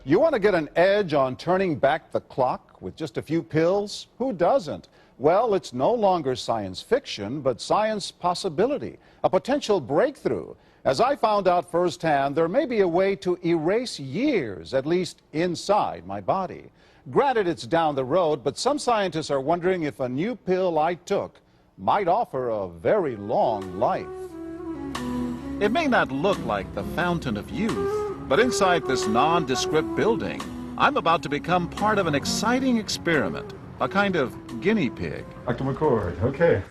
You want to get an edge on turning back the clock with just a few pills? Who doesn't? Well, it's no longer science fiction, but science possibility, a potential breakthrough. As I found out firsthand, there may be a way to erase years, at least inside my body. Granted, it's down the road, but some scientists are wondering if a new pill I took might offer a very long life. It may not look like the fountain of youth, but inside this nondescript building, I'm about to become part of an exciting experiment, a kind of guinea pig. Dr. McCord, okay.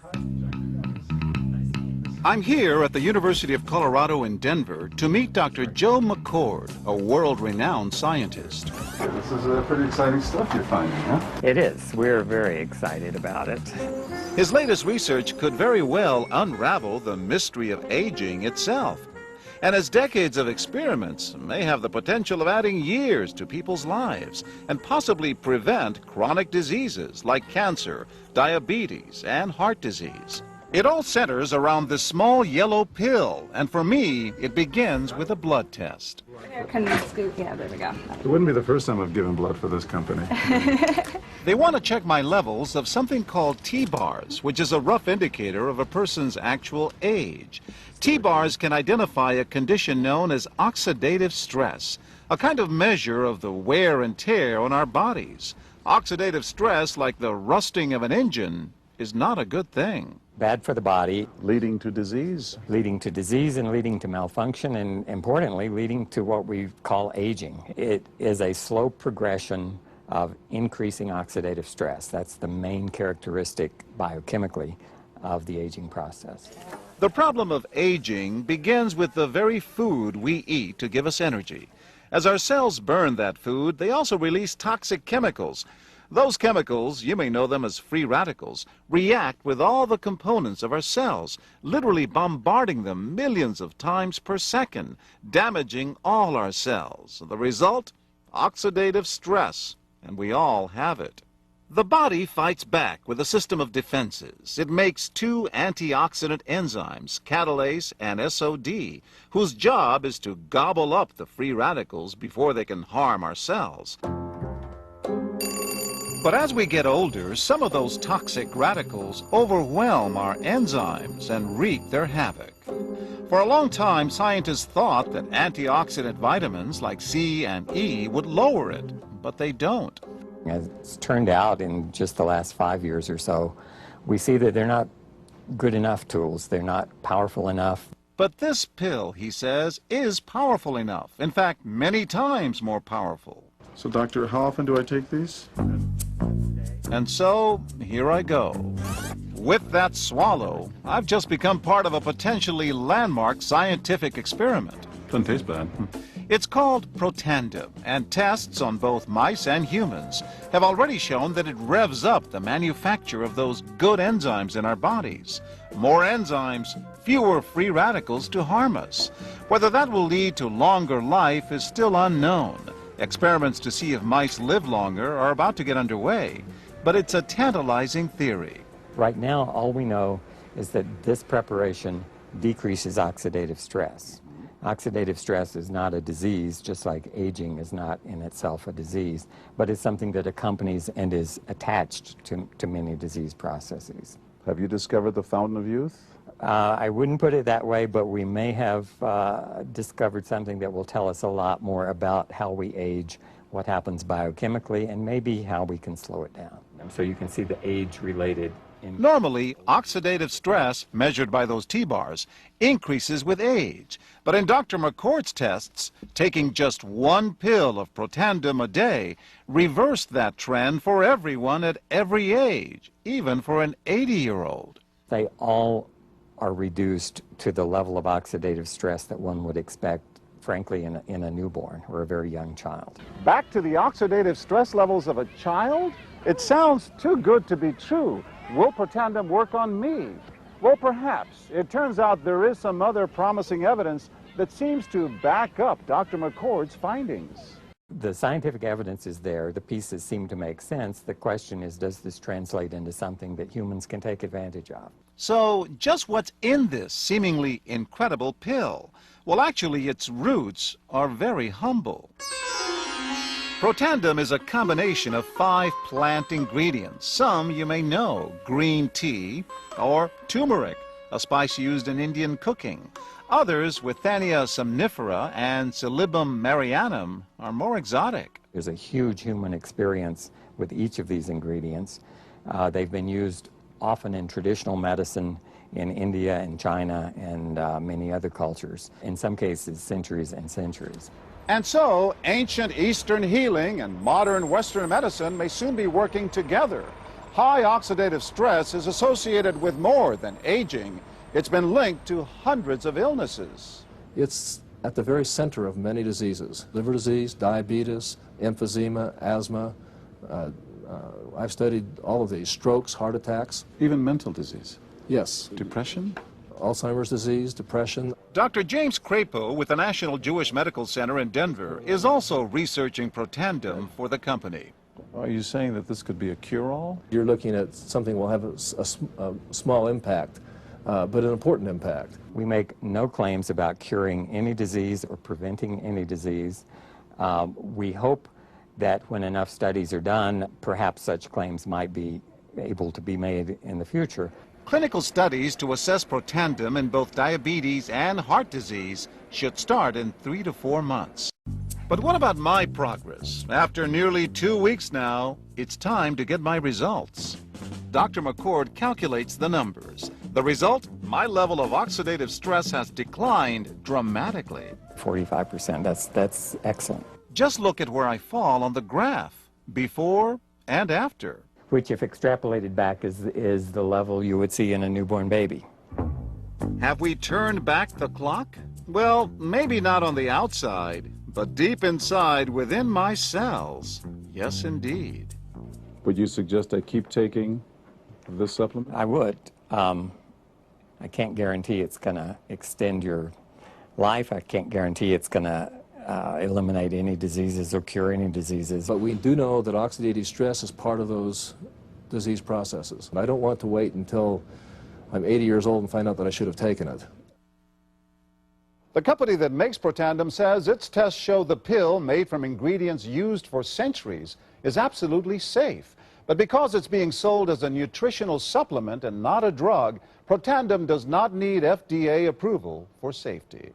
I'm here at the University of Colorado in Denver to meet Dr. Joe McCord, a world-renowned scientist. This is pretty exciting stuff you're finding, huh? It is. We're very excited about it. His latest research could very well unravel the mystery of aging itself. And his decades of experiments may have the potential of adding years to people's lives and possibly prevent chronic diseases like cancer, diabetes, and heart disease. It all centers around this small yellow pill, and for me, it begins with a blood test. Can we scoot? Yeah, there we go. It wouldn't be the first time I've given blood for this company. They want to check my levels of something called T-bars, which is a rough indicator of a person's actual age. T-bars can identify a condition known as oxidative stress, a kind of measure of the wear and tear on our bodies. Oxidative stress, like the rusting of an engine, is not a good thing. Bad for the body. Leading to disease. Leading to disease and leading to malfunction, and importantly, leading to what we call aging. It is a slow progression of increasing oxidative stress. That's the main characteristic biochemically of the aging process. The problem of aging begins with the very food we eat to give us energy. As our cells burn that food, they also release toxic chemicals. Those chemicals, you may know them as free radicals, react with all the components of our cells, literally bombarding them millions of times per second, damaging all our cells. The result? Oxidative stress, and we all have it. The body fights back with a system of defenses. It makes two antioxidant enzymes, catalase and SOD, whose job is to gobble up the free radicals before they can harm our cells. But as we get older, some of those toxic radicals overwhelm our enzymes and wreak their havoc. For a long time, scientists thought that antioxidant vitamins like C and E would lower it, but they don't. As it's turned out in just the last 5 years or so, we see that they're not good enough tools. They're not powerful enough. But this pill, he says, is powerful enough. In fact, many times more powerful. So, doctor, how often do I take these? And so, here I go. With that swallow, I've just become part of a potentially landmark scientific experiment. Doesn't taste bad. It's called Protandim, and tests on both mice and humans have already shown that it revs up the manufacture of those good enzymes in our bodies. More enzymes, fewer free radicals to harm us. Whether that will lead to longer life is still unknown. Experiments to see if mice live longer are about to get underway, but it's a tantalizing theory. Right now, all we know is that this preparation decreases oxidative stress. Oxidative stress is not a disease, just like aging is not in itself a disease, but it's something that accompanies and is attached to many disease processes. Have you discovered the fountain of youth? I wouldn't put it that way, but we may have discovered something that will tell us a lot more about how we age, what happens biochemically, and maybe how we can slow it down. So you can see the age-related. Normally, oxidative stress, measured by those T-bars, increases with age. But in Dr. McCord's tests, taking just one pill of Protandim a day reversed that trend for everyone at every age, even for an 80-year-old. They all are reduced to the level of oxidative stress that one would expect, frankly, in a newborn or a very young child. Back to the oxidative stress levels of a child? It sounds too good to be true. Will Protandim work on me? Well, perhaps. It turns out there is some other promising evidence that seems to back up Dr. McCord's findings. The scientific evidence is there. The pieces seem to make sense. The question is, does this translate into something that humans can take advantage of? So, just what's in this seemingly incredible pill? Well, actually, its roots are very humble. Protandem is a combination of 5 plant ingredients. Some you may know: green tea or turmeric, a spice used in Indian cooking. Others, Withania somnifera and Silybum marianum, are more exotic. There's a huge human experience with each of these ingredients. They've been used often in traditional medicine in India and China and many other cultures, in some cases centuries and centuries. And so, ancient Eastern healing and modern Western medicine may soon be working together. High oxidative stress is associated with more than aging. It's been linked to hundreds of illnesses. It's at the very center of many diseases: liver disease, diabetes, emphysema, asthma. I've studied all of these: strokes, heart attacks. Even mental disease. Yes. Depression? Alzheimer's disease, depression. Dr. James Crapo with the National Jewish Medical Center in Denver is also researching Protandem for the company. Are you saying that this could be a cure-all? You're looking at something that will have a small impact, but an important impact. We make no claims about curing any disease or preventing any disease. We hope that when enough studies are done, perhaps such claims might be able to be made in the future. Clinical studies to assess Protandem in both diabetes and heart disease should start in 3 to 4 months. But what about my progress? After nearly 2 weeks now, it's time to get my results. Dr. McCord calculates the numbers. The result? My level of oxidative stress has declined dramatically. 45%, that's excellent. Just look at where I fall on the graph, before and after. Which, if extrapolated back, is the level you would see in a newborn baby. Have we turned back the clock? Well, maybe not on the outside, but deep inside within my cells. Yes, indeed. Would you suggest I keep taking this supplement? I would. I can't guarantee it's going to extend your life. I can't guarantee it's going to eliminate any diseases or cure any diseases. But we do know that oxidative stress is part of those disease processes. I don't want to wait until I'm 80 years old and find out that I should have taken it. The company that makes Protandem says its tests show the pill, made from ingredients used for centuries, is absolutely safe. But because it's being sold as a nutritional supplement and not a drug, Protandem does not need FDA approval for safety.